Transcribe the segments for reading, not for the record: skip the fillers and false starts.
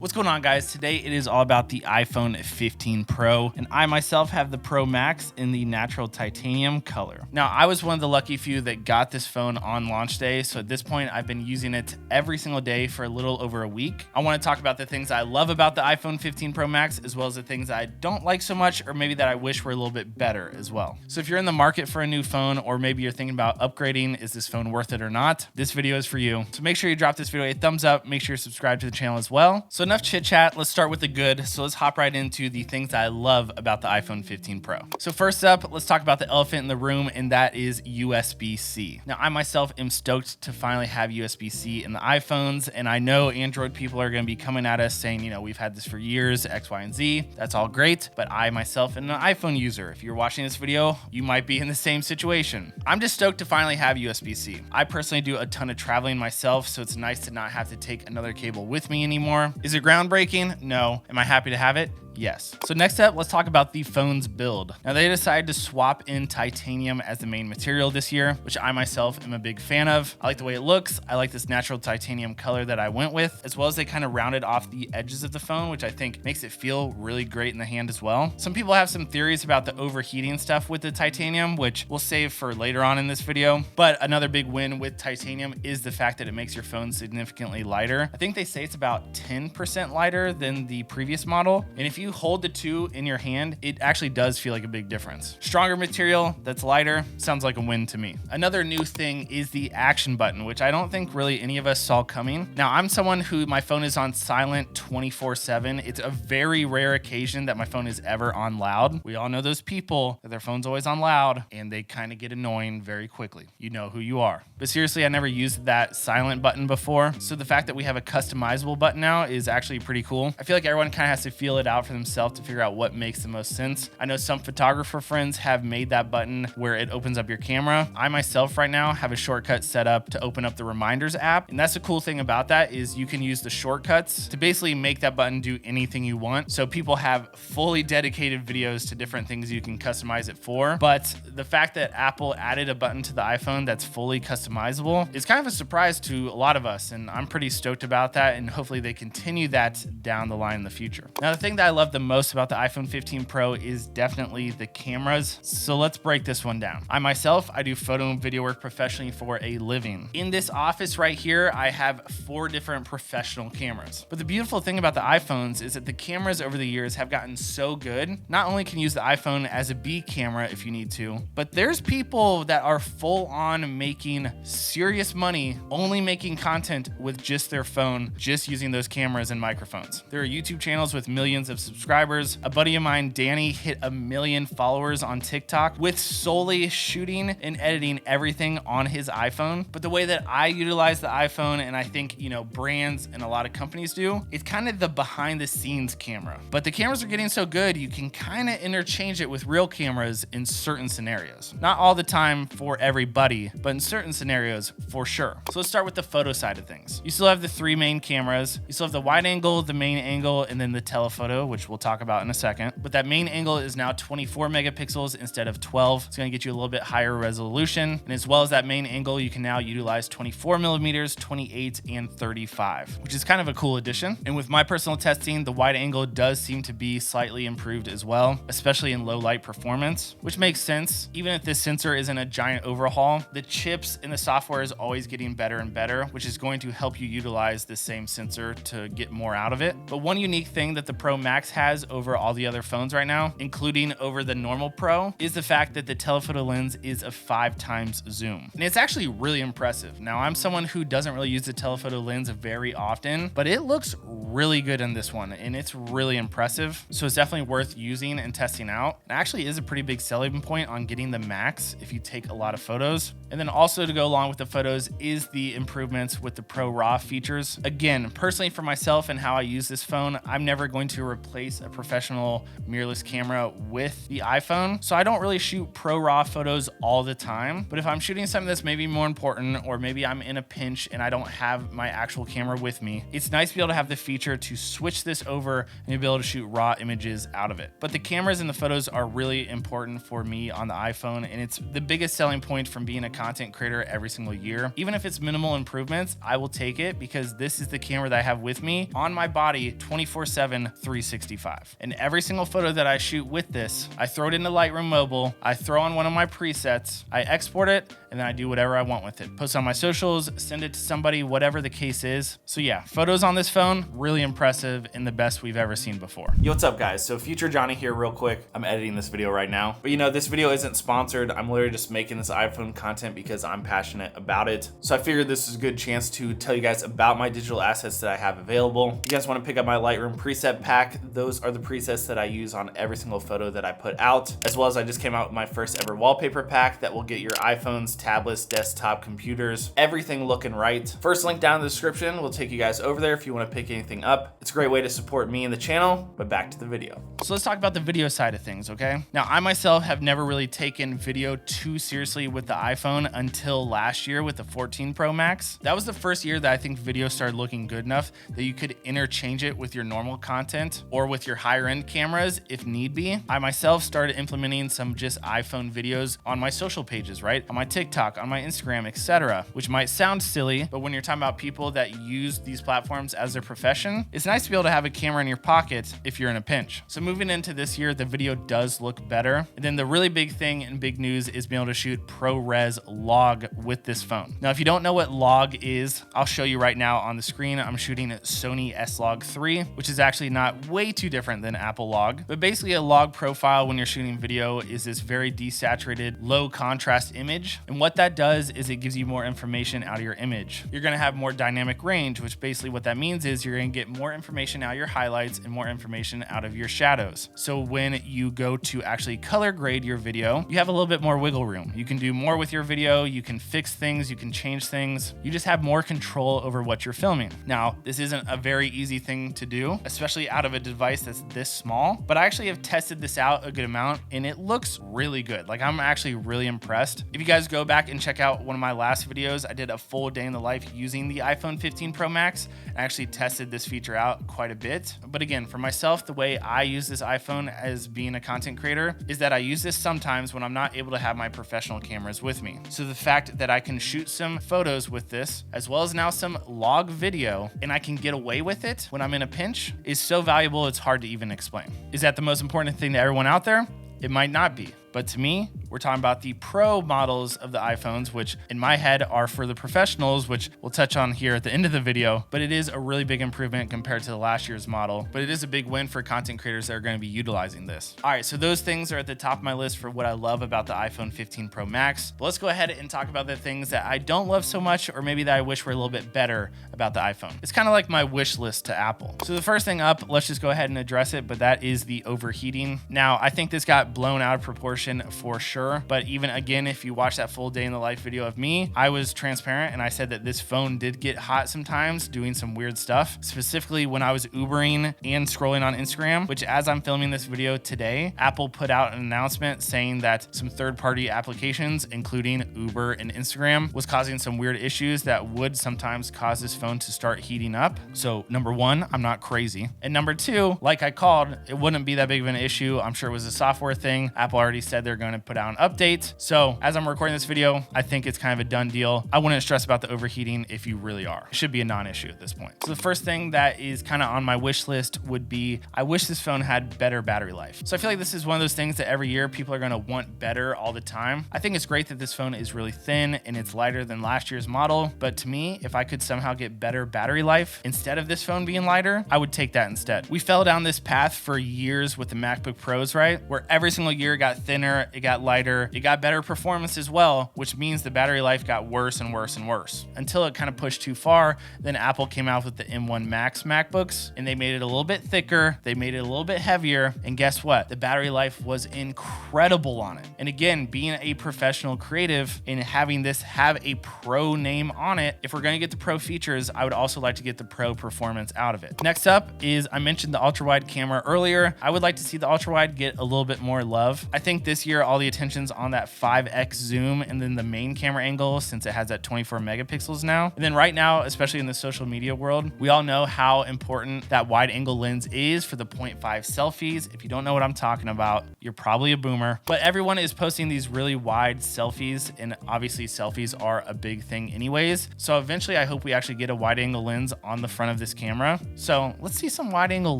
What's going on, guys? Today it is all about the iPhone 15 Pro, and I myself have the Pro Max in the natural titanium color. Now, I was one of the lucky few that got this phone on launch day, so at this point I've been using it every single day for a little over a week. I want to talk about the things I love about the iPhone 15 Pro Max, as well as the things I don't like so much, or maybe that I wish were a little bit better as well. So if you're in the market for a new phone, or maybe you're thinking about upgrading, is this phone worth it or not? This video is for you. So make sure you drop this video a thumbs up, make sure you're subscribed to the channel as well. So enough chit chat, let's start with the good. So let's hop right into the things that I love about the iPhone 15 Pro. So first up, let's talk about the elephant in the room, and that is USB-C. Now, I myself am stoked to finally have USB-C in the iPhones, and I know Android people are going to be coming at us saying, you know, we've had this for years, X, Y, and Z. That's all great, but I myself am an iPhone user. If you're watching this video, you might be in the same situation. I'm just stoked to finally have USB-C. I personally do a ton of traveling myself, so it's nice to not have to take another cable with me anymore. Is it groundbreaking? No. Am I happy to have it? Yes. So next up, let's talk about the phone's build. Now, they decided to swap in titanium as the main material this year, which I myself am a big fan of. I like the way it looks. I like this natural titanium color that I went with, as well as they kind of rounded off the edges of the phone, which I think makes it feel really great in the hand as well. Some people have some theories about the overheating stuff with the titanium, which we'll save for later on in this video. But another big win with titanium is the fact that it makes your phone significantly lighter. I think they say it's about 10% lighter than the previous model. And if you hold the two in your hand, it actually does feel like a big difference. Stronger material that's lighter sounds like a win to me. Another new thing is the action button, which I don't think really any of us saw coming. Now, I'm someone who my phone is on silent 24/7. It's a very rare occasion that my phone is ever on loud. We all know those people that their phone's always on loud and they kind of get annoying very quickly. You know who you are. But seriously, I never used that silent button before. So the fact that we have a customizable button now is actually pretty cool. I feel like everyone kind of has to feel it out for themselves to figure out what makes the most sense. I know some photographer friends have made that button where it opens up your camera. I myself right now have a shortcut set up to open up the reminders app. And that's the cool thing about that is you can use the shortcuts to basically make that button do anything you want. So people have fully dedicated videos to different things you can customize it for. But the fact that Apple added a button to the iPhone that's fully customizable is kind of a surprise to a lot of us. And I'm pretty stoked about that. And hopefully they continue that down the line in the future. Now, the thing that I love the most about the iPhone 15 Pro is definitely the cameras. So let's break this one down. I myself, I do photo and video work professionally for a living. In this office right here, I have 4 different professional cameras. But the beautiful thing about the iPhones is that the cameras over the years have gotten so good. Not only can you use the iPhone as a B camera if you need to, but there's people that are full on making serious money, only making content with just their phone, just using those cameras and microphones. There are YouTube channels with millions of subscribers. A buddy of mine, Danny, hit 1 million followers on TikTok with solely shooting and editing everything on his iPhone. But the way that I utilize the iPhone, and I think, you know, brands and a lot of companies do, it's kind of the behind the scenes camera. But the cameras are getting so good, you can kind of interchange it with real cameras in certain scenarios. Not all the time for everybody, but in certain scenarios for sure. So let's start with the photo side of things. You still have the 3 main cameras. You still have the wide angle, the main angle, and then the telephoto, which we'll talk about in a second. But that main angle is now 24 megapixels instead of 12. It's going to get you a little bit higher resolution. And as well as that main angle, you can now utilize 24 millimeters, 28, and 35, which is kind of a cool addition. And with my personal testing, the wide angle does seem to be slightly improved as well, especially in low light performance, which makes sense. Even if this sensor isn't a giant overhaul, the chips and the software is always getting better and better, which is going to help you utilize the same sensor to get more out of it. But one unique thing that the Pro Max has over all the other phones right now, including over the normal Pro, is the fact that the telephoto lens is a 5 times zoom. And it's actually really impressive. Now, I'm someone who doesn't really use the telephoto lens very often, but it looks really good in this one, and it's really impressive. So it's definitely worth using and testing out. It actually is a pretty big selling point on getting the Max if you take a lot of photos. And then also to go along with the photos is the improvements with the Pro RAW features. Again, personally for myself and how I use this phone, I'm never going to replace replace a professional mirrorless camera with the iPhone. So I don't really shoot pro raw photos all the time, but if I'm shooting something that's maybe more important, or maybe I'm in a pinch and I don't have my actual camera with me, it's nice to be able to have the feature to switch this over and be able to shoot raw images out of it. But the cameras and the photos are really important for me on the iPhone, and it's the biggest selling point from being a content creator every single year. Even if it's minimal improvements, I will take it because this is the camera that I have with me on my body 24/7, 365. And every single photo that I shoot with this, I throw it into Lightroom Mobile, I throw on one of my presets, I export it, and then I do whatever I want with it. Post on my socials, send it to somebody, whatever the case is. So yeah, photos on this phone, really impressive and the best we've ever seen before. Yo, what's up guys? So Future Johnny here real quick. I'm editing this video right now. But you know, this video isn't sponsored. I'm literally just making this iPhone content because I'm passionate about it. So I figured this is a good chance to tell you guys about my digital assets that I have available. If you guys want to pick up my Lightroom preset pack, those are the presets that I use on every single photo that I put out, as well as I just came out with my first ever wallpaper pack that will get your iPhones, tablets, desktop computers, everything looking right. First link down in the description will take you guys over there if you want to pick anything up. It's a great way to support me and the channel, but back to the video. So let's talk about the video side of things, okay? Now, I myself have never really taken video too seriously with the iPhone until last year with the 14 Pro Max. That was the first year that I think video started looking good enough that you could interchange it with your normal content or with your higher end cameras if need be. I myself started implementing some just iPhone videos on my social pages, right? On my TikTok, on my Instagram, etc., which might sound silly, but when you're talking about people that use these platforms as their profession, it's nice to be able to have a camera in your pocket if you're in a pinch. So moving into this year, the video does look better. And then the really big thing and big news is being able to shoot ProRes log with this phone. Now, if you don't know what log is, I'll show you right now on the screen. I'm shooting a Sony S-Log 3, which is actually not way too different than Apple log, but basically a log profile when you're shooting video is this very desaturated, low contrast image. And what that does is it gives you more information out of your image. You're gonna have more dynamic range, which basically what that means is you're gonna get more information out of your highlights and more information out of your shadows. So when you go to actually color grade your video, you have a little bit more wiggle room. You can do more with your video, you can fix things, you can change things. You just have more control over what you're filming. Now, this isn't a very easy thing to do, especially out of a device that's this small, but I actually have tested this out a good amount and it looks really good. Like, I'm actually really impressed. If you guys go back and check out one of my last videos, I did a full day in the life using the iPhone 15 Pro Max. I actually tested this feature out quite a bit. But again, for myself, the way I use this iPhone as being a content creator is that I use this sometimes when I'm not able to have my professional cameras with me. So the fact that I can shoot some photos with this, as well as now some log video, and I can get away with it when I'm in a pinch is so valuable, it's hard to even explain. Is that the most important thing to everyone out there? It might not be. But to me, we're talking about the Pro models of the iPhones, which in my head are for the professionals, which we'll touch on here at the end of the video. But it is a really big improvement compared to the last year's model. But it is a big win for content creators that are going to be utilizing this. All right, so those things are at the top of my list for what I love about the iPhone 15 Pro Max. But let's go ahead and talk about the things that I don't love so much, or maybe that I wish were a little bit better about the iPhone. It's kind of like my wish list to Apple. So the first thing up, let's just go ahead and address it, but that is the overheating. Now, I think this got blown out of proportion for sure. But even again, if you watch that full day in the life video of me, I was transparent and I said that this phone did get hot sometimes doing some weird stuff, specifically when I was Ubering and scrolling on Instagram, which as I'm filming this video today, Apple put out an announcement saying that some third-party applications, including Uber and Instagram, was causing some weird issues that would sometimes cause this phone to start heating up. So number one, I'm not crazy. And number two, like I called, it wouldn't be that big of an issue. I'm sure it was a software thing. Apple already said they're going to put out an update. So as I'm recording this video, I think it's kind of a done deal. I wouldn't stress about the overheating if you really are. It should be a non-issue at this point. So the first thing that is kind of on my wish list would be, I wish this phone had better battery life. So I feel like this is one of those things that every year people are going to want better all the time. I think it's great that this phone is really thin and it's lighter than last year's model. But to me, if I could somehow get better battery life instead of this phone being lighter, I would take that instead. We fell down this path for years with the MacBook Pros, right? Where every single year it got thinner, it got lighter, lighter. It got better performance as well, which means the battery life got worse and worse and worse until it kind of pushed too far. Then Apple came out with the M1 Max MacBooks and they made it a little bit thicker. They made it a little bit heavier. And guess what? The battery life was incredible on it. And again, being a professional creative and having this have a pro name on it, if we're going to get the pro features, I would also like to get the pro performance out of it. Next up is, I mentioned the ultra-wide camera earlier. I would like to see the ultra-wide get a little bit more love. I think this year all the attention's on that 5x zoom and then the main camera angle, since it has that 24 megapixels now. And then right now, especially in the social media world, we all know how important that wide angle lens is for the 0.5 selfies. If you don't know what I'm talking about, you're probably a boomer. But everyone is posting these really wide selfies, and obviously selfies are a big thing anyways. So eventually I hope we actually get a wide angle lens on the front of this camera. So let's see some wide angle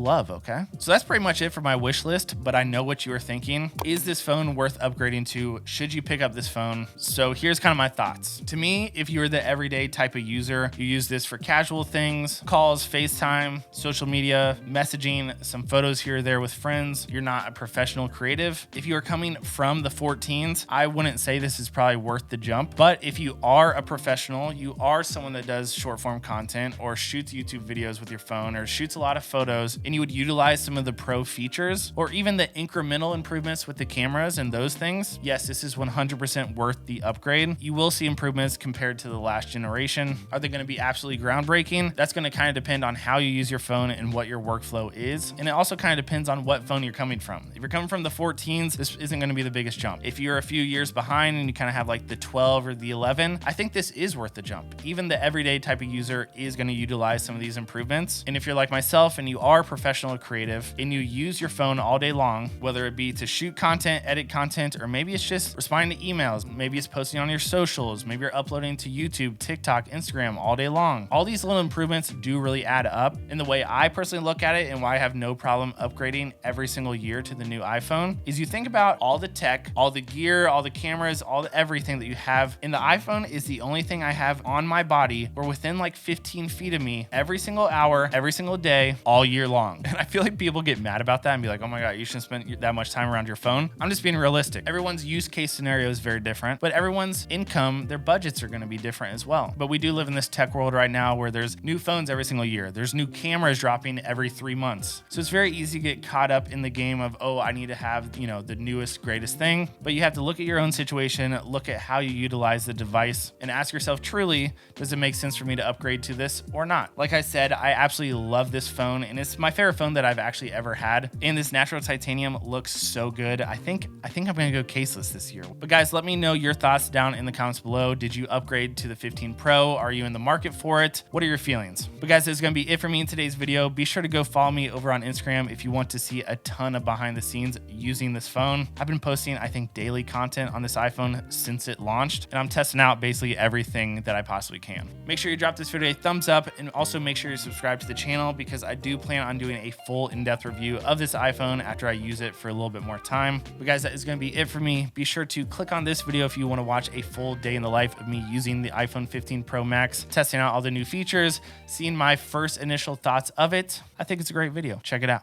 love, okay? So that's pretty much it for my wish list, but I know what you are thinking. Is this phone worth upgrading to? Should you pick up this phone? So here's kind of my thoughts. To me, if you're the everyday type of user, you use this for casual things, calls, FaceTime, social media, messaging, some photos here or there with friends. You're not a professional creative. If you are coming from the 14s, I wouldn't say this is probably worth the jump. But if you are a professional, you are someone that does short form content or shoots YouTube videos with your phone or shoots a lot of photos, and you would utilize some of the pro features or even the incremental improvements with the cameras and those things, yes, this is 100% worth the upgrade. You will see improvements compared to the last generation. Are they going to be absolutely groundbreaking? That's going to kind of depend on how you use your phone and what your workflow is. And it also kind of depends on what phone you're coming from. If you're coming from the 14s, this isn't going to be the biggest jump. If you're a few years behind and you kind of have like the 12 or the 11, I think this is worth the jump. Even the everyday type of user is going to utilize some of these improvements. And if you're like myself and you are professional or creative and you use your phone all day long, whether it be to shoot content, edit content, or maybe it's just responding to emails, maybe it's posting on your socials, maybe you're uploading to YouTube, TikTok, Instagram all day long. All these little improvements do really add up. And the way I personally look at it and why I have no problem upgrading every single year to the new iPhone is you think about all the tech, all the gear, all the cameras, all the everything that you have. And the iPhone is the only thing I have on my body or within like 15 feet of me every single hour, every single day, all year long. And I feel like people get mad about that and be like, oh my God, you shouldn't spend that much time around your phone. I'm just being realistic. Everyone's use case scenario is very different, but everyone's income, their budgets are going to be different as well. But we do live in this tech world right now where there's new phones every single year. There's new cameras dropping every 3 months. So it's very easy to get caught up in the game of, oh, I need to have, you know, the newest, greatest thing. But you have to look at your own situation, look at how you utilize the device and ask yourself, truly, does it make sense for me to upgrade to this or not? Like I said, I absolutely love this phone and it's my favorite phone that I've actually ever had. And this natural titanium looks so good. I think I'm gonna go caseless this year. But guys, let me know your thoughts down in the comments below. Did you upgrade to the 15 Pro? Are you in the market for it? What are your feelings? But guys, that's gonna be it for me in today's video. Be sure to go follow me over on Instagram if you want to see a ton of behind the scenes using this phone. I've been posting, I think, daily content on this iPhone since it launched, and I'm testing out basically everything that I possibly can. Make sure you drop this video a thumbs up and also make sure you subscribe to the channel because I do plan on doing a full in-depth review of this iPhone after I use it for a little bit more time. But guys, that is going to be it for me. Be sure to click on this video if you want to watch a full day in the life of me using the iPhone 15 Pro Max, testing out all the new features, seeing my first initial thoughts of it. I think it's a great video. Check it out.